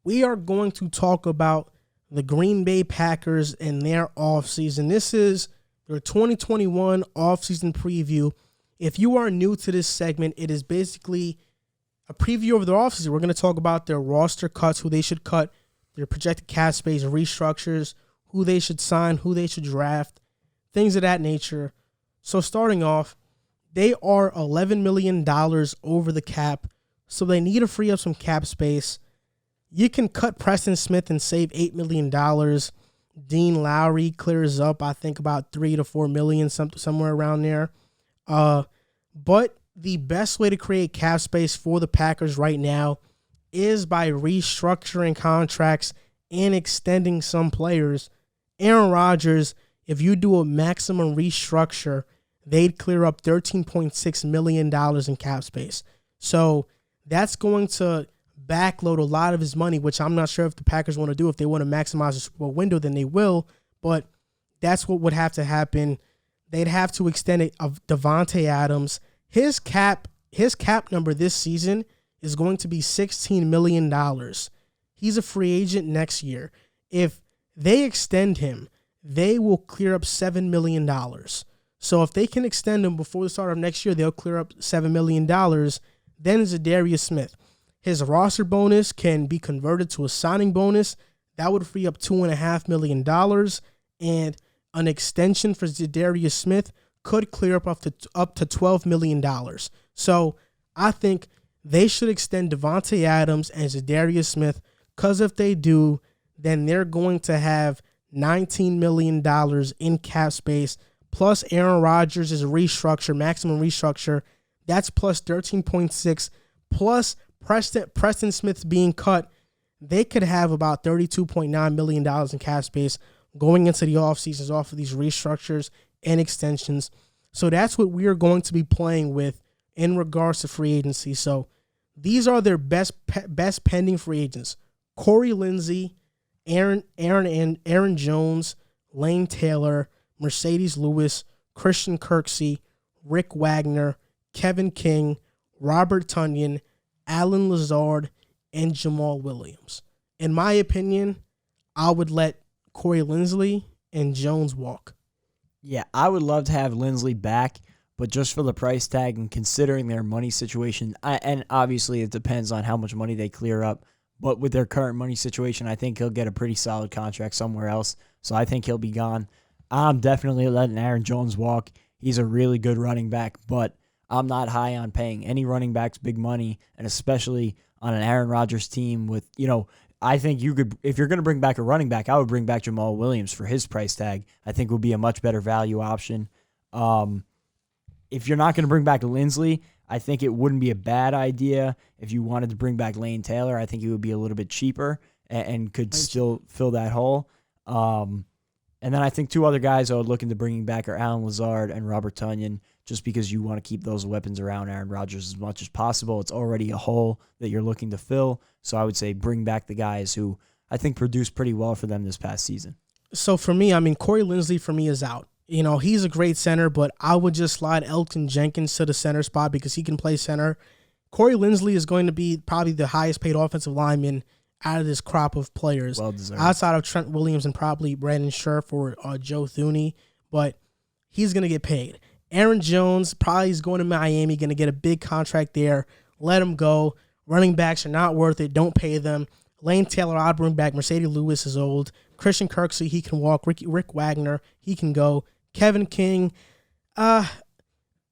we are going to talk about the Green Bay Packers and their offseason. This is their 2021 offseason preview. If you are new to this segment, it is basically a preview of their offseason. We're going to talk about their roster cuts, who they should cut, their projected cap space restructures, who they should sign, who they should draft, things of that nature. So starting off, they are $11 million over the cap, so they need to free up some cap space. You can cut Preston Smith and save $8 million. Dean Lowry clears up, I think, about $3 to $4 million, somewhere around there. But the best way to create cap space for the Packers right now is by restructuring contracts and extending some players. Aaron Rodgers, if you do a maximum restructure, they'd clear up $13.6 million in cap space. So that's going to backload a lot of his money, which I'm not sure if the Packers want to do. If they want to maximize the Super Bowl window, then they will. But that's what would have to happen. They'd have to extend it of Devontae Adams. His cap number this season is going to be $16 million. He's a free agent next year. If they extend him, they will clear up $7 million. So if they can extend him before the start of next year, they'll clear up $7 million. Then Zadarius Smith. His roster bonus can be converted to a signing bonus. That would free up $2.5 million. And an extension for Zadarius Smith could clear up to $12 million. So I think they should extend Devontae Adams and Zadarius Smith, because if they do, then they're going to have $19 million in cap space, plus Aaron Rodgers' maximum restructure. That's plus 13.6, plus Preston Smith's being cut. They could have about $32.9 million in cap space going into the offseasons off of these restructures and extensions. So that's what we are going to be playing with in regards to free agency. So these are their best pending free agents: Corey Linsley, Aaron Jones, Lane Taylor, Mercedes Lewis, Christian Kirksey, Rick Wagner, Kevin King, Robert Tonyan, Alan Lazard, and Jamal Williams. In my opinion, I would let Corey Linsley and Jones walk. Yeah, I would love to have Linsley back, but just for the price tag and considering their money situation, and obviously it depends on how much money they clear up, but with their current money situation, I think he'll get a pretty solid contract somewhere else, so I think he'll be gone. I'm definitely letting Aaron Jones walk. He's a really good running back, but I'm not high on paying any running backs big money, and especially on an Aaron Rodgers team with, I think you could, if you're going to bring back a running back, I would bring back Jamal Williams for his price tag. I think would be a much better value option. If you're not going to bring back Linsley, I think it wouldn't be a bad idea if you wanted to bring back Lane Taylor. I think he would be a little bit cheaper and could still fill that hole. And then I think two other guys I would look into bringing back are Alan Lazard and Robert Tonyan, just because you want to keep those weapons around Aaron Rodgers as much as possible. It's already a hole that you're looking to fill. So I would say bring back the guys who I think produced pretty well for them this past season. So for me, Corey Linsley for me is out. He's a great center, but I would just slide Elton Jenkins to the center spot because he can play center. Corey Linsley is going to be probably the highest paid offensive lineman out of this crop of players. Well deserved. Outside of Trent Williams and probably Brandon Scherf or Joe Thuney, but he's going to get paid. Aaron Jones probably is going to Miami, going to get a big contract there. Let him go. Running backs are not worth it. Don't pay them. Lane Taylor, I'd bring back. Mercedes Lewis is old. Christian Kirksey, he can walk. Rick Wagner, he can go. Kevin King,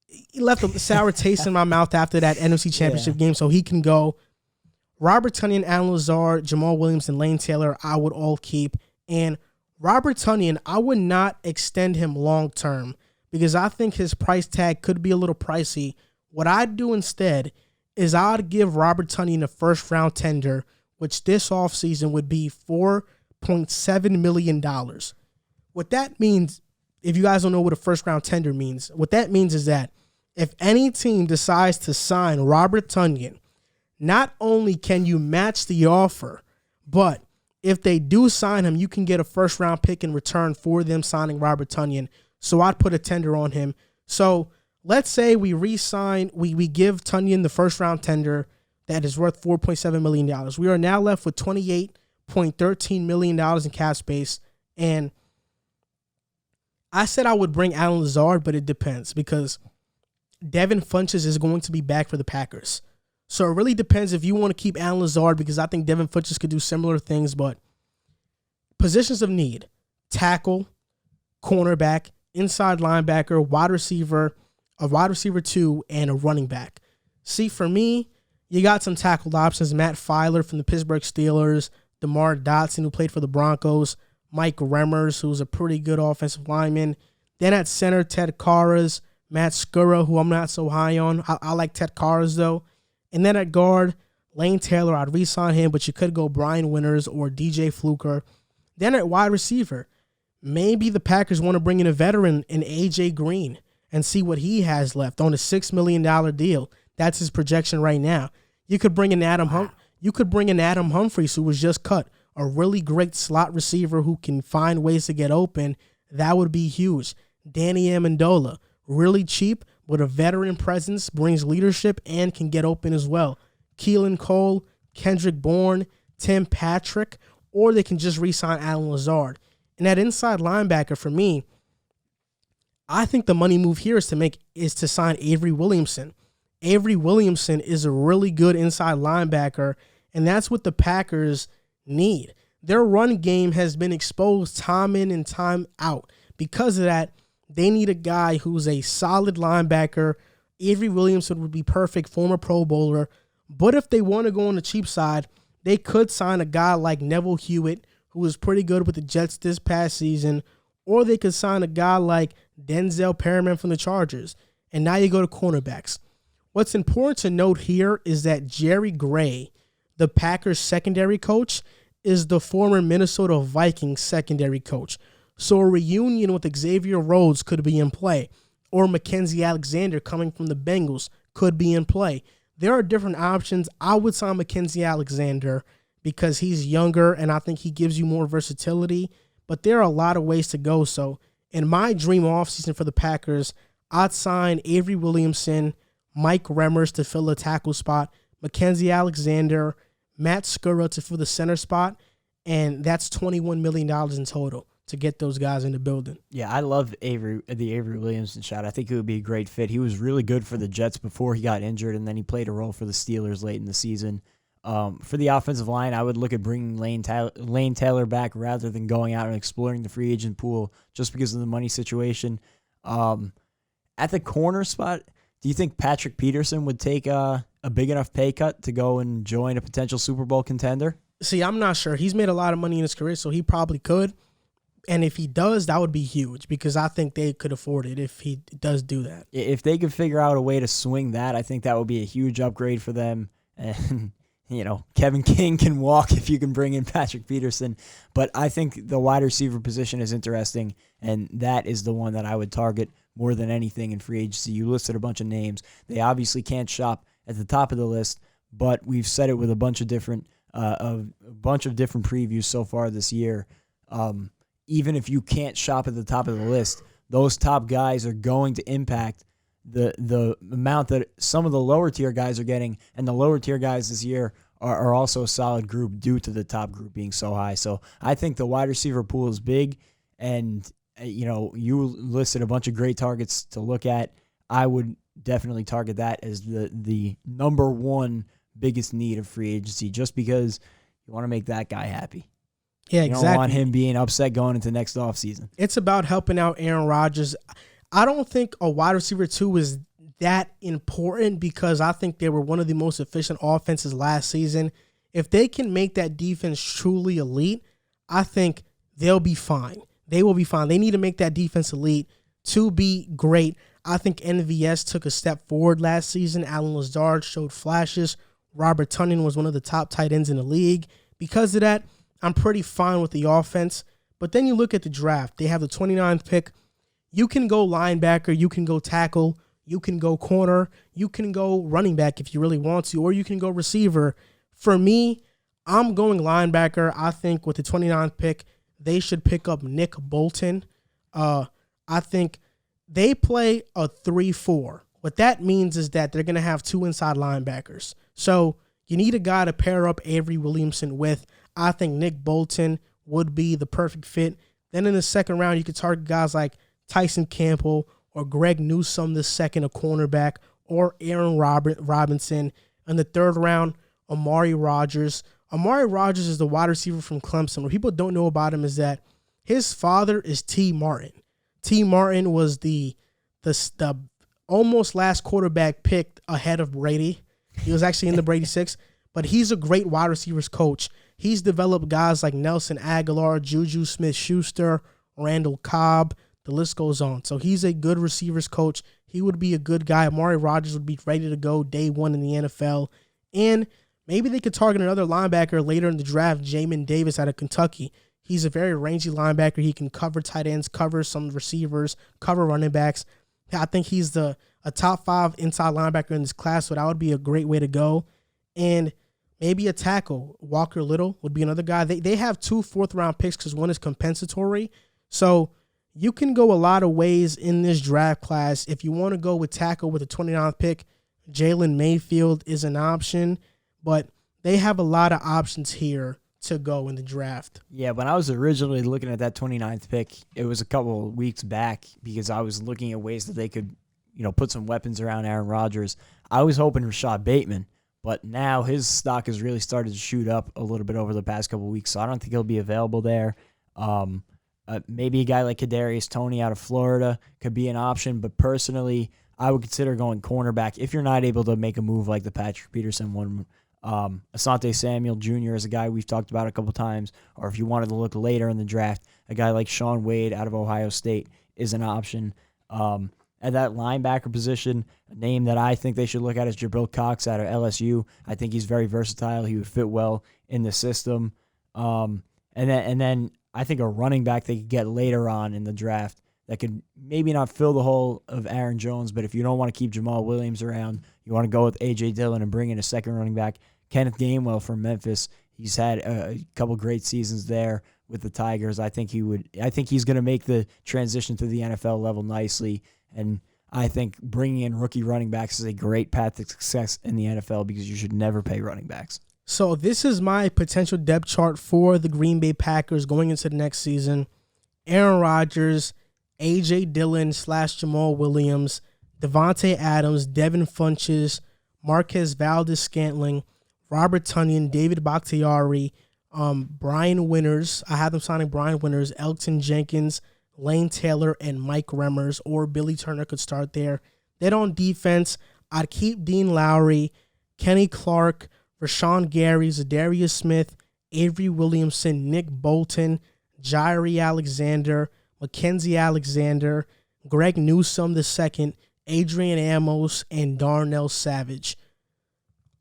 he left a sour taste in my mouth after that NFC Championship game, so he can go. Robert Tonyan, Alan Lazard, Jamal Williams, and Lane Taylor, I would all keep. And Robert Tonyan, I would not extend him long-term because I think his price tag could be a little pricey. What I'd do instead is I'd give Robert Tonyan a first-round tender, which this offseason would be $4.7 million. What that means, if you guys don't know what a first-round tender means, what that means is that if any team decides to sign Robert Tonyan, not only can you match the offer, but if they do sign him, you can get a first-round pick in return for them signing Robert Tonyan. So I'd put a tender on him. So let's say we re-sign, we give Tonyan the first-round tender. that is worth $4.7 million. We are now left with $28.13 million in cap space. And I said I would bring Allen Lazard, but it depends because Devin Funchess is going to be back for the Packers. So it really depends if you want to keep Allen Lazard because I think Devin Funchess could do similar things, but positions of need, tackle, cornerback, inside linebacker, a wide receiver 2, and a running back. See, for me, you got some tackled options. Matt Filer from the Pittsburgh Steelers, DeMar Dotson, who played for the Broncos, Mike Remmers, who's a pretty good offensive lineman. Then at center, Ted Karras, Matt Skura, who I'm not so high on. I like Ted Karras, though. And then at guard, Lane Taylor, I'd re-sign him, but you could go Brian Winters or DJ Fluker. Then at wide receiver, maybe the Packers want to bring in a veteran in A.J. Green and see what he has left on a $6 million deal. That's his projection right now. You could bring in Adam Humphries, who was just cut, a really great slot receiver who can find ways to get open. That would be huge. Danny Amendola, really cheap, with a veteran presence, brings leadership, and can get open as well. Keelan Cole, Kendrick Bourne, Tim Patrick, or they can just re-sign Allen Lazard. And that inside linebacker, for me, I think the money move here is to sign Avery Williamson. Avery Williamson is a really good inside linebacker, and that's what the Packers need. Their run game has been exposed time in and time out. Because of that, they need a guy who's a solid linebacker. Avery Williamson would be perfect, former Pro Bowler. But if they want to go on the cheap side, they could sign a guy like Neville Hewitt, who was pretty good with the Jets this past season, or they could sign a guy like Denzel Perryman from the Chargers. And now you go to cornerbacks. What's important to note here is that Jerry Gray, the Packers secondary coach, is the former Minnesota Vikings secondary coach. So a reunion with Xavier Rhodes could be in play, or Mackenzie Alexander coming from the Bengals could be in play. There are different options. I would sign Mackenzie Alexander because he's younger and I think he gives you more versatility, but there are a lot of ways to go. So in my dream offseason for the Packers, I'd sign Avery Williamson, Mike Remmers to fill the tackle spot, Mackenzie Alexander, Matt Skura to fill the center spot, and that's $21 million in total to get those guys in the building. Yeah, I love the Avery Williamson shot. I think it would be a great fit. He was really good for the Jets before he got injured, and then he played a role for the Steelers late in the season. For the offensive line, I would look at bringing Lane Taylor back rather than going out and exploring the free agent pool just because of the money situation. At the corner spot, do you think Patrick Peterson would take a big enough pay cut to go and join a potential Super Bowl contender? See, I'm not sure. He's made a lot of money in his career, so he probably could. And if he does, that would be huge because I think they could afford it if he does do that. If they could figure out a way to swing that, I think that would be a huge upgrade for them. And, Kevin King can walk if you can bring in Patrick Peterson. But I think the wide receiver position is interesting, and that is the one that I would target more than anything in free agency. You listed a bunch of names. They obviously can't shop at the top of the list, but we've said it with a bunch of different previews so far this year. Even if you can't shop at the top of the list, those top guys are going to impact the amount that some of the lower tier guys are getting, and the lower tier guys this year are also a solid group due to the top group being so high. So I think the wide receiver pool is big, and you listed a bunch of great targets to look at. I would definitely target that as the number one biggest need of free agency, just because you want to make that guy happy. Yeah, you exactly. don't want him being upset going into next offseason. It's about helping out Aaron Rodgers. I don't think a wide receiver 2 is that important because I think they were one of the most efficient offenses last season. If they can make that defense truly elite, I think they'll be fine. They will be fine. They need to make that defense elite to be great. I think NVS took a step forward last season. Allen Lazard showed flashes. Robert Tunyon was one of the top tight ends in the league. Because of that, I'm pretty fine with the offense. But then you look at the draft. They have the 29th pick. You can go linebacker. You can go tackle. You can go corner. You can go running back if you really want to. Or you can go receiver. For me, I'm going linebacker. I think with the 29th pick, they should pick up Nick Bolton. I think they play a 3-4. What that means is that they're going to have 2 inside linebackers. So you need a guy to pair up Avery Williamson with. I think Nick Bolton would be the perfect fit. Then in the second round, you could target guys like Tyson Campbell or Greg Newsome II, a cornerback, or Aaron Robinson. In the third round, Amari Rogers. Amari Rogers is the wide receiver from Clemson. What people don't know about him is that his father is T. Martin. T. Martin was the almost last quarterback picked ahead of Brady. He was actually in the Brady 6, but he's a great wide receivers coach. He's developed guys like Nelson Aguilar, Juju Smith-Schuster, Randall Cobb. The list goes on. So he's a good receivers coach. He would be a good guy. Amari Rogers would be ready to go day one in the NFL. And maybe they could target another linebacker later in the draft, Jamin Davis out of Kentucky. He's a very rangy linebacker. He can cover tight ends, cover some receivers, cover running backs. I think he's a top 5 inside linebacker in this class, so that would be a great way to go. And maybe a tackle. Walker Little would be another guy. They have 2 fourth-round picks because one is compensatory. So you can go a lot of ways in this draft class. If you want to go with tackle with a 29th pick, Jalen Mayfield is an option. But they have a lot of options here to go in the draft. Yeah, when I was originally looking at that 29th pick, it was a couple of weeks back because I was looking at ways that they could, put some weapons around Aaron Rodgers. I was hoping Rashad Bateman, but now his stock has really started to shoot up a little bit over the past couple of weeks, so I don't think he'll be available there. Maybe a guy like Kadarius Toney out of Florida could be an option, but personally, I would consider going cornerback if you're not able to make a move like the Patrick Peterson one. Asante Samuel Jr. is a guy we've talked about a couple times, or if you wanted to look later in the draft, a guy like Sean Wade out of Ohio State is an option. At that linebacker position, a name that I think they should look at is Jabril Cox out of LSU. I think he's very versatile. He would fit well in the system. And then I think a running back they could get later on in the draft that could maybe not fill the hole of Aaron Jones, but if you don't want to keep Jamal Williams around, you want to go with A.J. Dillon and bring in a second running back. Kenneth Gamewell from Memphis. He's had a couple great seasons there with the Tigers. I think he's going to make the transition to the NFL level nicely, and I think bringing in rookie running backs is a great path to success in the NFL because you should never pay running backs. So this is my potential depth chart for the Green Bay Packers going into the next season. Aaron Rodgers, A.J. Dillon / Jamal Williams, Devontae Adams, Devin Funchess, Marquez Valdes-Scantling, Robert Tonyan, David Bakhtiari, Brian Winters. I have them signing Brian Winters, Elton Jenkins, Lane Taylor, and Mike Remmers, or Billy Turner could start there. Then on defense, I'd keep Dean Lowry, Kenny Clark, Rashawn Gary, Zadarius Smith, Avery Williamson, Nick Bolton, Jairi Alexander, Mackenzie Alexander, Greg Newsome II, Adrian Amos, and Darnell Savage.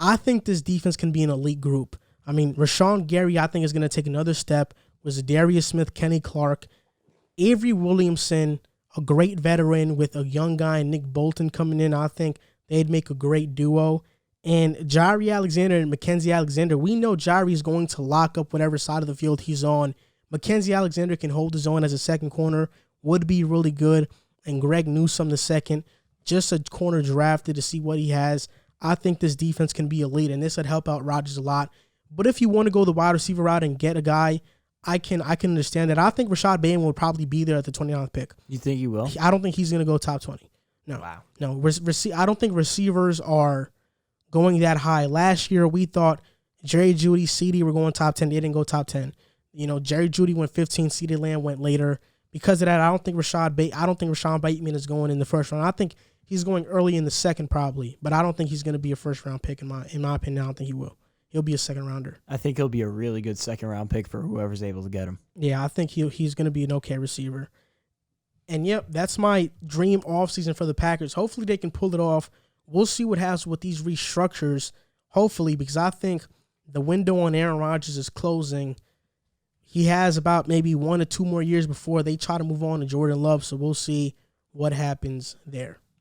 I think this defense can be an elite group. I mean, Rashawn Gary, I think, is going to take another step with Zadarius Smith, Kenny Clark. Avery Williamson, a great veteran with a young guy, Nick Bolton coming in. I think they'd make a great duo. And Jairi Alexander and Mackenzie Alexander, we know Jairi is going to lock up whatever side of the field he's on. Mackenzie Alexander can hold his own as a second corner, would be really good. And Greg Newsome II, just a corner drafted to see what he has. I think this defense can be elite, and this would help out Rodgers a lot. But if you want to go the wide receiver route and get a guy, I can understand that. I think Rashad Bateman will probably be there at the 29th pick. You think he will? I don't think he's going to go top 20. No. Wow. No. I don't think receivers are going that high. Last year, we thought Jerry Jeudy, CD were going top 10. They didn't go top 10. Jerry Jeudy went 15. CD Lamb went later. Because of that, I don't think Rashad Bateman is going in the first round. I think he's going early in the second probably, but I don't think he's going to be a first-round pick in my opinion. I don't think he will. He'll be a second-rounder. I think he'll be a really good second-round pick for whoever's able to get him. Yeah, I think he's going to be an okay receiver. And, yep, that's my dream offseason for the Packers. Hopefully they can pull it off. We'll see what happens with these restructures, hopefully, because I think the window on Aaron Rodgers is closing. He has about maybe 1 or 2 more years before they try to move on to Jordan Love, so we'll see what happens there.